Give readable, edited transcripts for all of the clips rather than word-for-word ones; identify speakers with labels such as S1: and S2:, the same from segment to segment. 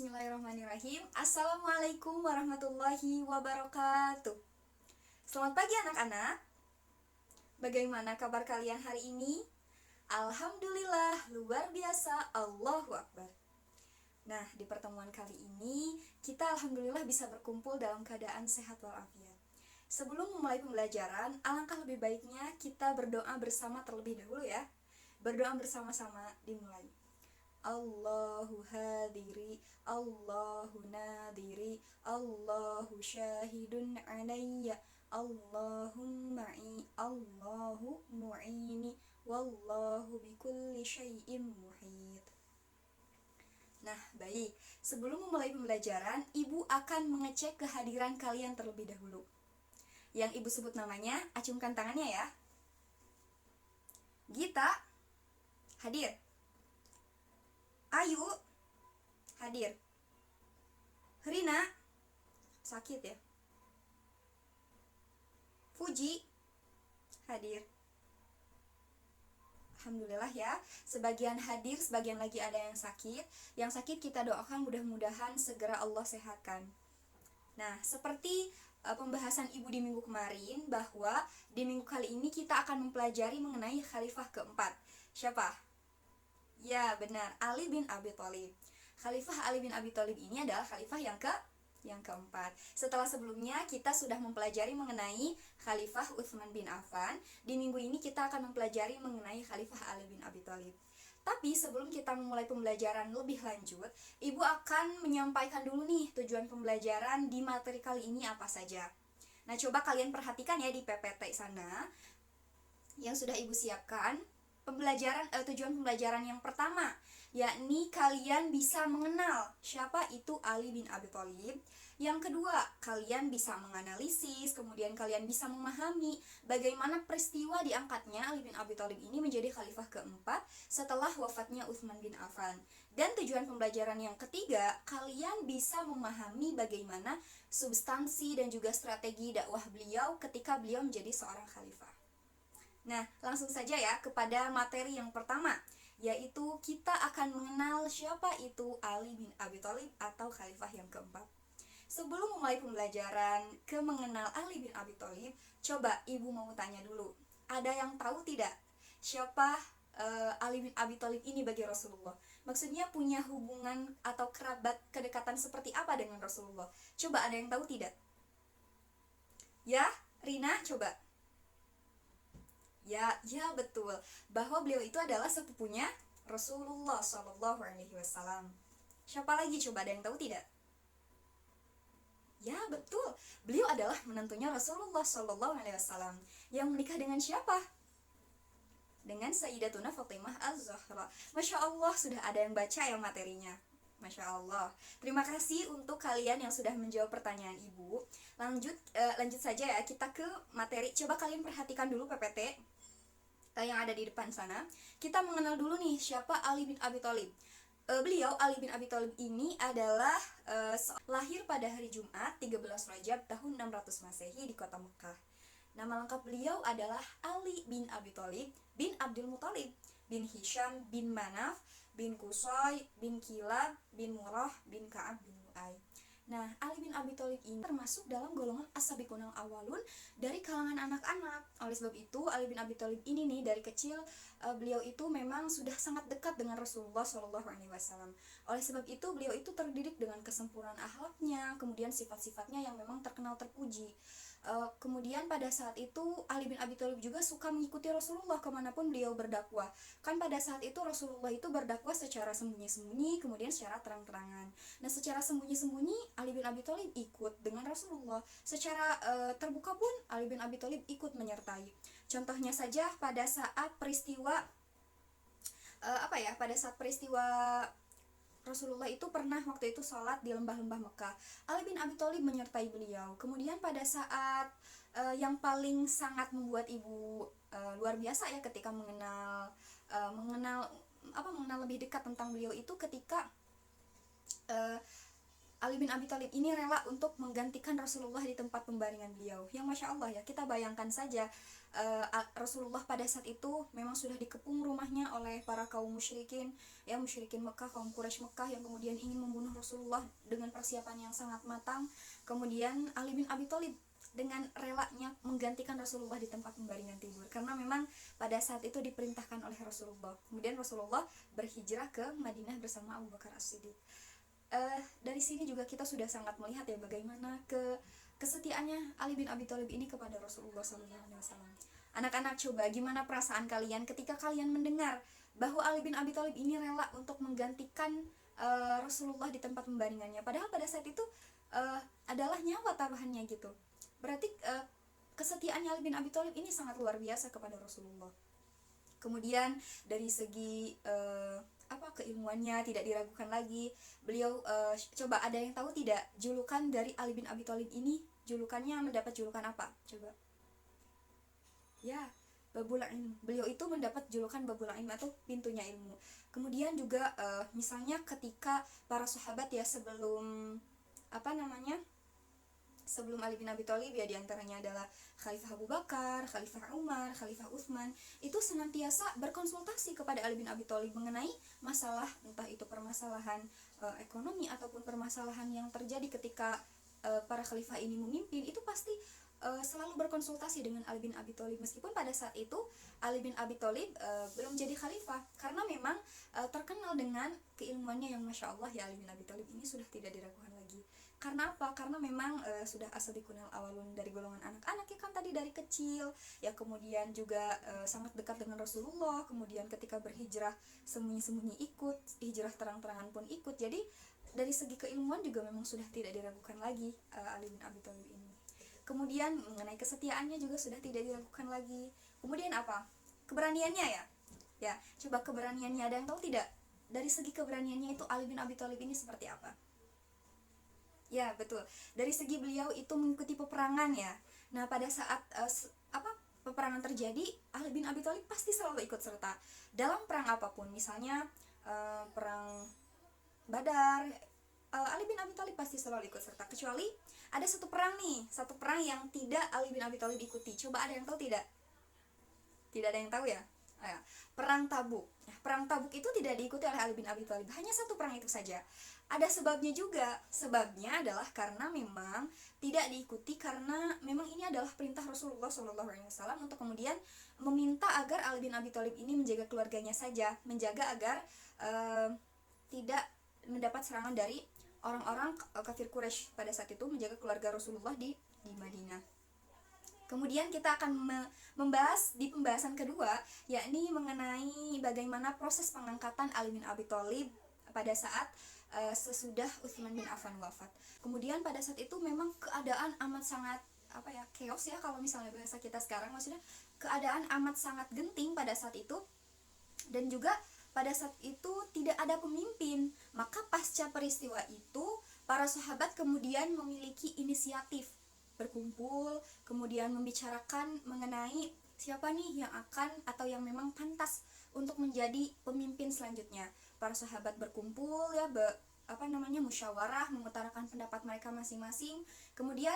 S1: Bismillahirrahmanirrahim. Assalamualaikum warahmatullahi wabarakatuh. Selamat pagi anak-anak. Bagaimana kabar kalian hari ini? Alhamdulillah, luar biasa, Allahu Akbar. Nah, di pertemuan kali ini kita alhamdulillah bisa berkumpul dalam keadaan sehat walafiat. Sebelum memulai pembelajaran, alangkah lebih baiknya kita berdoa bersama terlebih dahulu ya. Berdoa bersama-sama dimulai. Allahu hadiri, Allahu nadiri, Allahu syahidun alayya, Allahu ma'i, Allahu mu'ini, Wallahu bikulli syai'in muhit. Nah, baik. Sebelum memulai pembelajaran, Ibu akan mengecek kehadiran kalian terlebih dahulu. Yang Ibu sebut namanya, acungkan tangannya ya. Gita, hadir. Ayu, hadir. Rina, sakit ya. Fuji, hadir. Alhamdulillah ya, sebagian hadir, sebagian lagi ada yang sakit. Yang sakit kita doakan mudah-mudahan segera Allah sehatkan. Nah, seperti pembahasan Ibu di minggu kemarin, bahwa di minggu kali ini kita akan mempelajari mengenai khalifah keempat. Siapa? Ya, benar, Ali bin Abi Thalib. Khalifah Ali bin Abi Thalib ini adalah khalifah yang keempat. Setelah sebelumnya kita sudah mempelajari mengenai Khalifah Utsman bin Affan. Di minggu ini kita akan mempelajari mengenai Khalifah Ali bin Abi Thalib. Tapi sebelum kita memulai pembelajaran lebih lanjut, Ibu akan menyampaikan dulu nih tujuan pembelajaran di materi kali ini apa saja. Nah, coba kalian perhatikan ya di PPT sana yang sudah Ibu siapkan. Tujuan pembelajaran yang pertama, yakni kalian bisa mengenal siapa itu Ali bin Abi Thalib. Yang kedua, kalian bisa menganalisis, kemudian kalian bisa memahami bagaimana peristiwa diangkatnya Ali bin Abi Thalib ini menjadi khalifah keempat setelah wafatnya Utsman bin Affan. Dan tujuan pembelajaran yang ketiga, kalian bisa memahami bagaimana substansi dan juga strategi dakwah beliau ketika beliau menjadi seorang khalifah. Nah, langsung saja ya kepada materi yang pertama, yaitu kita akan mengenal siapa itu Ali bin Abi Thalib atau khalifah yang keempat. Sebelum memulai pembelajaran ke mengenal Ali bin Abi Thalib, coba Ibu mau tanya dulu, ada yang tahu tidak siapa Ali bin Abi Thalib ini bagi Rasulullah? Maksudnya punya hubungan atau kerabat kedekatan seperti apa dengan Rasulullah? Coba ada yang tahu tidak? Ya, Rina, coba. Ya betul, bahwa beliau itu adalah sepupunya Rasulullah SAW. Siapa lagi coba, ada yang tahu tidak? Ya betul, beliau adalah menantunya Rasulullah SAW yang menikah dengan siapa? Dengan Sayyidatuna Fatimah Az-Zahra. Masya Allah, sudah ada yang baca ya materinya. Masya Allah. Terima kasih untuk kalian yang sudah menjawab pertanyaan Ibu. Lanjut saja ya, kita ke materi. Coba kalian perhatikan dulu PPT yang ada di depan sana. Kita mengenal dulu nih siapa Ali bin Abi Thalib. Beliau Ali bin Abi Thalib ini adalah lahir pada hari Jumat 13 Rajab tahun 600 Masehi di kota Mekah. Nama lengkap beliau adalah Ali bin Abi Thalib bin Abdul Muthalib bin Hisham bin Manaf bin Qusay bin Kilab bin Murrah bin Ka'ab bin Lu'ay. Nah, Ali bin Abi Thalib ini termasuk dalam golongan as-sabiqun al-awwalun dari kalangan anak-anak. Oleh sebab itu, Ali bin Abi Thalib ini nih dari kecil beliau itu memang sudah sangat dekat dengan Rasulullah SAW. Oleh sebab itu, beliau itu terdidik dengan kesempurnaan akhlaknya, kemudian sifat-sifatnya yang memang terkenal terpuji. Kemudian pada saat itu Ali bin Abi Thalib juga suka mengikuti Rasulullah kemanapun beliau berdakwah. Kan pada saat itu Rasulullah itu berdakwah secara sembunyi-sembunyi, kemudian secara terang-terangan. Nah, secara sembunyi-sembunyi Ali bin Abi Thalib ikut dengan Rasulullah. Secara terbuka pun Ali bin Abi Thalib ikut menyertai. Contohnya saja pada saat peristiwa Rasulullah itu pernah waktu itu sholat di lembah-lembah Mekah. Ali bin Abi Thalib menyertai beliau. Kemudian pada saat yang paling sangat membuat Ibu luar biasa ya ketika mengenal lebih dekat tentang beliau itu ketika Ali bin Abi Thalib ini rela untuk menggantikan Rasulullah di tempat pembaringan beliau. Yang Masya Allah ya, kita bayangkan saja Rasulullah pada saat itu memang sudah dikepung rumahnya oleh para kaum musyrikin, ya musyrikin Mekah, kaum Quraisy Mekah yang kemudian ingin membunuh Rasulullah dengan persiapan yang sangat matang. Kemudian Ali bin Abi Thalib dengan relanya menggantikan Rasulullah di tempat pembaringan tidur, karena memang pada saat itu diperintahkan oleh Rasulullah. Kemudian Rasulullah berhijrah ke Madinah bersama Abu Bakar As-Siddiq. Dari sini juga kita sudah sangat melihat ya bagaimana kesetiaannya Ali bin Abi Thalib ini kepada Rasulullah SAW. Anak-anak, coba gimana perasaan kalian ketika kalian mendengar bahwa Ali bin Abi Thalib ini rela untuk menggantikan Rasulullah di tempat pembaringannya, padahal pada saat itu adalah nyawa taruhannya gitu. Berarti kesetiaannya Ali bin Abi Thalib ini sangat luar biasa kepada Rasulullah. Kemudian dari segi keilmuannya tidak diragukan lagi. Beliau coba ada yang tahu tidak julukan dari Ali bin Abi Thalib ini? Julukannya mendapat julukan apa? Coba. Ya, Babul Ilm. Beliau itu mendapat julukan Babul Ilm atau pintunya ilmu. Kemudian juga misalnya ketika para sahabat ya sebelum sebelum Ali bin Abi Thalib ya, diantaranya adalah Khalifah Abu Bakar, Khalifah Umar, Khalifah Utsman, itu senantiasa berkonsultasi kepada Ali bin Abi Thalib mengenai masalah, entah itu permasalahan ekonomi ataupun permasalahan yang terjadi ketika para khalifah ini memimpin, itu pasti selalu berkonsultasi dengan Ali bin Abi Thalib, meskipun pada saat itu Ali bin Abi Thalib belum jadi khalifah, karena memang terkenal dengan keilmuannya yang Masya Allah ya. Ali bin Abi Thalib ini sudah tidak diragukan lagi. Karena apa? Karena memang sudah asabiqunal awalun, dari golongan anak-anak ya kan, tadi dari kecil ya, kemudian juga sangat dekat dengan Rasulullah, kemudian ketika berhijrah sembunyi-sembunyi ikut, hijrah terang-terangan pun ikut. Jadi dari segi keilmuan juga memang sudah tidak diragukan lagi Ali bin Abi Thalib ini. Kemudian mengenai kesetiaannya juga sudah tidak diragukan lagi. Kemudian apa? Keberaniannya ya. Ya, coba keberaniannya ada yang tahu tidak? Dari segi keberaniannya itu Ali bin Abi Thalib ini seperti apa? Ya, betul. Dari segi beliau itu mengikuti peperangan ya. Nah, pada saat peperangan terjadi, Ali bin Abi Thalib pasti selalu ikut serta dalam perang apapun. Misalnya perang Badar, Ali bin Abi Thalib pasti selalu ikut serta. Kecuali ada satu perang yang tidak Ali bin Abi Thalib ikuti. Coba ada yang tahu tidak? Tidak ada yang tahu ya? Perang Tabuk. Nah, perang Tabuk itu tidak diikuti oleh Ali bin Abi Thalib. Hanya satu perang itu saja. Ada sebabnya juga. Sebabnya adalah karena memang tidak diikuti, karena memang ini adalah perintah Rasulullah SAW untuk kemudian meminta agar Ali bin Abi Thalib ini menjaga keluarganya saja, menjaga agar tidak mendapat serangan dari orang-orang kafir Quraisy pada saat itu, menjaga keluarga Rasulullah di Madinah. Kemudian kita akan membahas di pembahasan kedua, yakni mengenai bagaimana proses pengangkatan Ali bin Abi Thalib pada saat sesudah Utsman bin Affan wafat. Kemudian pada saat itu memang keadaan amat sangat chaos ya, kalau misalnya bahasa kita sekarang, maksudnya keadaan amat sangat genting pada saat itu, dan juga pada saat itu tidak ada pemimpin. Maka pasca peristiwa itu para sahabat kemudian memiliki inisiatif berkumpul, kemudian membicarakan mengenai siapa nih yang akan atau yang memang pantas untuk menjadi pemimpin selanjutnya. Para sahabat berkumpul ya, musyawarah, mengutarakan pendapat mereka masing-masing. Kemudian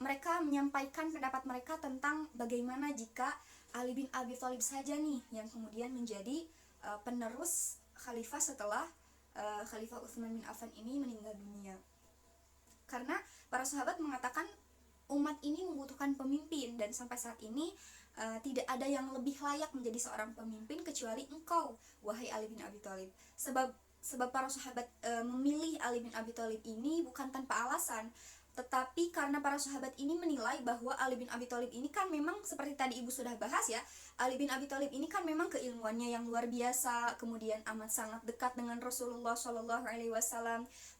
S1: mereka menyampaikan pendapat mereka tentang bagaimana jika Ali bin Abi Thalib saja nih yang kemudian menjadi penerus khalifah setelah Khalifah Utsman bin Affan ini meninggal dunia. Karena para sahabat mengatakan umat ini membutuhkan pemimpin, dan sampai saat ini tidak ada yang lebih layak menjadi seorang pemimpin kecuali engkau, wahai Ali bin Abi Thalib. Sebab para sahabat memilih Ali bin Abi Thalib ini bukan tanpa alasan, tetapi karena para sahabat ini menilai bahwa Ali bin Abi Thalib ini kan memang seperti tadi ibu sudah bahas ya, Ali bin Abi Thalib ini kan memang keilmuannya yang luar biasa, kemudian amat sangat dekat dengan Rasulullah SAW,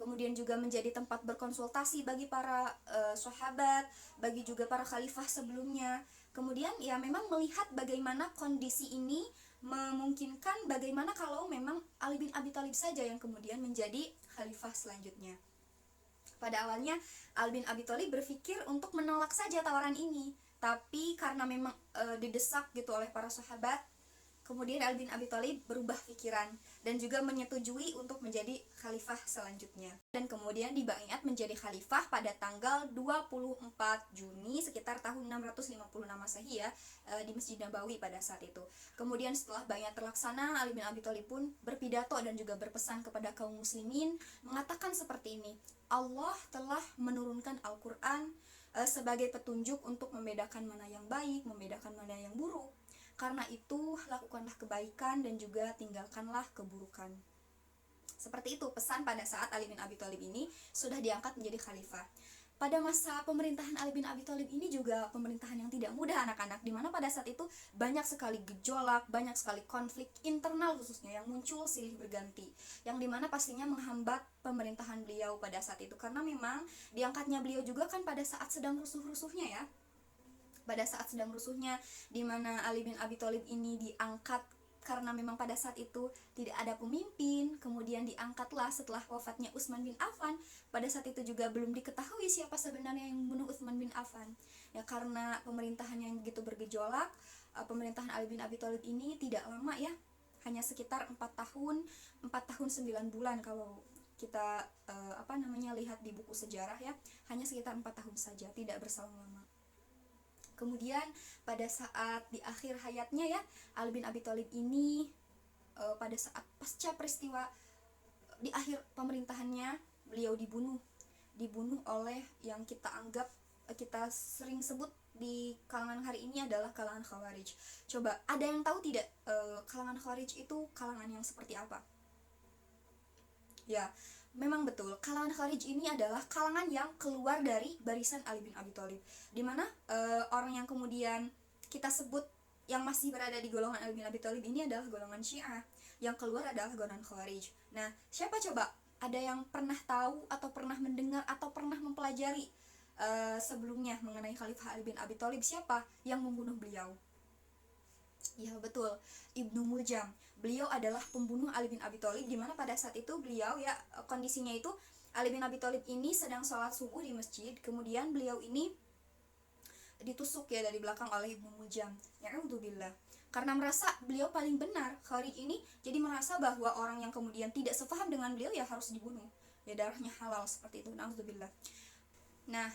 S1: kemudian juga menjadi tempat berkonsultasi bagi para sahabat, bagi juga para khalifah sebelumnya. Kemudian ya memang melihat bagaimana kondisi ini memungkinkan bagaimana kalau memang Ali bin Abi Thalib saja yang kemudian menjadi khalifah selanjutnya. Pada awalnya Ali bin Abi Thalib berpikir untuk menolak saja tawaran ini, tapi karena memang didesak gitu oleh para sahabat, Kemudian Ali bin Abi Thalib berubah pikiran dan juga menyetujui untuk menjadi khalifah selanjutnya. Dan kemudian dibaiat menjadi khalifah pada tanggal 24 Juni sekitar tahun 656 Masehi ya, di Masjid Nabawi pada saat itu. Kemudian setelah baiat terlaksana, Ali bin Abi Thalib pun berpidato dan juga berpesan kepada kaum muslimin mengatakan seperti ini: Allah telah menurunkan Al-Qur'an sebagai petunjuk untuk membedakan mana yang baik, membedakan mana yang buruk. Karena itu, lakukanlah kebaikan dan juga tinggalkanlah keburukan. Seperti itu pesan pada saat Ali bin Abi Thalib ini sudah diangkat menjadi khalifah. Pada masa pemerintahan Ali bin Abi Thalib ini juga pemerintahan yang tidak mudah anak-anak, dimana pada saat itu banyak sekali gejolak, banyak sekali konflik internal khususnya yang muncul silih berganti, yang dimana pastinya menghambat pemerintahan beliau pada saat itu, karena memang diangkatnya beliau juga kan pada saat sedang rusuh-rusuhnya ya, pada saat sedang rusuhnya, di mana Ali bin Abi Thalib ini diangkat karena memang pada saat itu tidak ada pemimpin. Kemudian diangkatlah setelah wafatnya Utsman bin Affan. Pada saat itu juga belum diketahui siapa sebenarnya yang membunuh Utsman bin Affan. Ya karena pemerintahan yang begitu bergejolak, pemerintahan Ali bin Abi Thalib ini tidak lama ya, hanya sekitar 4 tahun 9 bulan kalau kita lihat di buku sejarah ya, hanya sekitar 4 tahun saja, tidak berselang lama. Kemudian pada saat di akhir hayatnya ya, Ali bin Abi Thalib ini pada saat pasca peristiwa di akhir pemerintahannya, beliau dibunuh oleh yang kita anggap, kita sering sebut di kalangan hari ini adalah kalangan Khawarij. Coba ada yang tahu tidak kalangan Khawarij itu kalangan yang seperti apa? Ya, memang betul, kalangan Khawarij ini adalah kalangan yang keluar dari barisan Ali bin Abi Thalib, dimana orang yang kemudian kita sebut yang masih berada di golongan Ali bin Abi Thalib ini adalah golongan Syiah, yang keluar adalah golongan Khawarij. Nah, siapa coba? Ada yang pernah tahu atau pernah mendengar atau pernah mempelajari sebelumnya mengenai Khalifah Ali bin Abi Thalib, siapa yang membunuh beliau? Ya betul, Ibnu Muljam. Beliau adalah pembunuh Ali bin Abi Thalib, di mana pada saat itu beliau ya, kondisinya itu Ali bin Abi Thalib ini sedang sholat subuh di masjid, kemudian beliau ini ditusuk ya dari belakang oleh Ibnu Muljam. Ya'udzubillah. Karena merasa beliau paling benar, Khalid ini jadi merasa bahwa orang yang kemudian tidak sepaham dengan beliau ya harus dibunuh. Ya darahnya halal seperti itu. Na'udzubillah. Nah,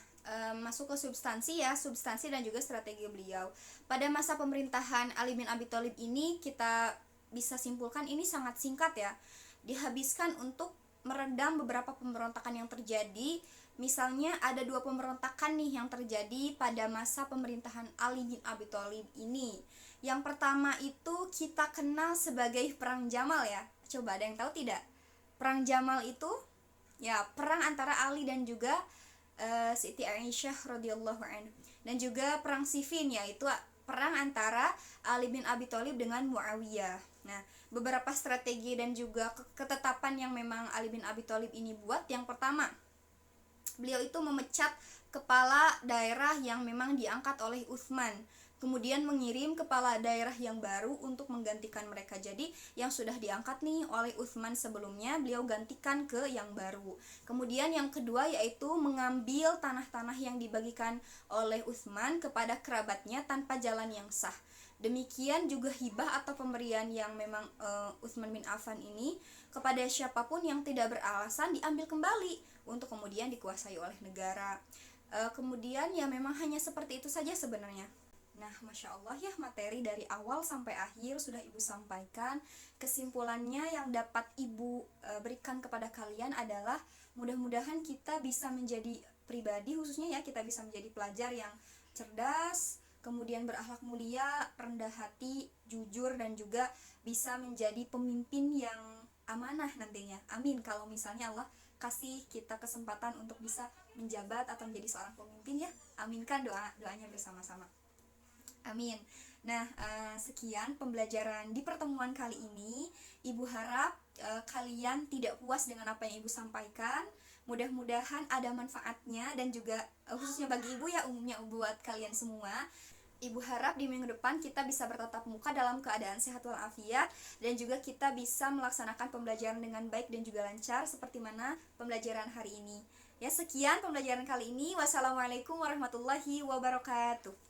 S1: masuk ke substansi ya, substansi dan juga strategi beliau. Pada masa pemerintahan Ali bin Abi Thalib ini kita bisa simpulkan ini sangat singkat ya. Dihabiskan untuk meredam beberapa pemberontakan yang terjadi. Misalnya ada 2 pemberontakan nih yang terjadi pada masa pemerintahan Ali bin Abi Thalib ini. Yang pertama itu kita kenal sebagai Perang Jamal ya. Coba ada yang tahu tidak? Perang Jamal itu ya perang antara Ali dan juga Siti Aisyah radhiyallahu anhu, dan juga perang Siffin, yaitu perang antara Ali bin Abi Thalib dengan Muawiyah. Nah, beberapa strategi dan juga ketetapan yang memang Ali bin Abi Thalib ini buat, yang pertama, beliau itu memecat kepala daerah yang memang diangkat oleh Utsman, kemudian mengirim kepala daerah yang baru untuk menggantikan mereka. Jadi yang sudah diangkat nih oleh Utsman sebelumnya, beliau gantikan ke yang baru. Kemudian yang kedua yaitu mengambil tanah-tanah yang dibagikan oleh Utsman kepada kerabatnya tanpa jalan yang sah. Demikian juga hibah atau pemberian yang memang Utsman bin Affan ini kepada siapapun yang tidak beralasan diambil kembali untuk kemudian dikuasai oleh negara. Kemudian ya memang hanya seperti itu saja sebenarnya. Nah, Masya Allah ya, materi dari awal sampai akhir sudah Ibu sampaikan. Kesimpulannya yang dapat Ibu berikan kepada kalian adalah mudah-mudahan kita bisa menjadi pribadi, khususnya ya kita bisa menjadi pelajar yang cerdas, kemudian berakhlak mulia, rendah hati, jujur, dan juga bisa menjadi pemimpin yang amanah nantinya. Amin, kalau misalnya Allah kasih kita kesempatan untuk bisa menjabat atau menjadi seorang pemimpin ya. Aminkan doanya bersama-sama. Amin. Nah, sekian pembelajaran di pertemuan kali ini. Ibu harap kalian tidak puas dengan apa yang Ibu sampaikan. Mudah-mudahan ada manfaatnya dan juga khususnya bagi Ibu ya, umumnya buat kalian semua. Ibu harap di minggu depan kita bisa bertatap muka dalam keadaan sehat walafiat, dan juga kita bisa melaksanakan pembelajaran dengan baik dan juga lancar seperti mana pembelajaran hari ini. Ya, sekian pembelajaran kali ini. Wassalamualaikum warahmatullahi wabarakatuh.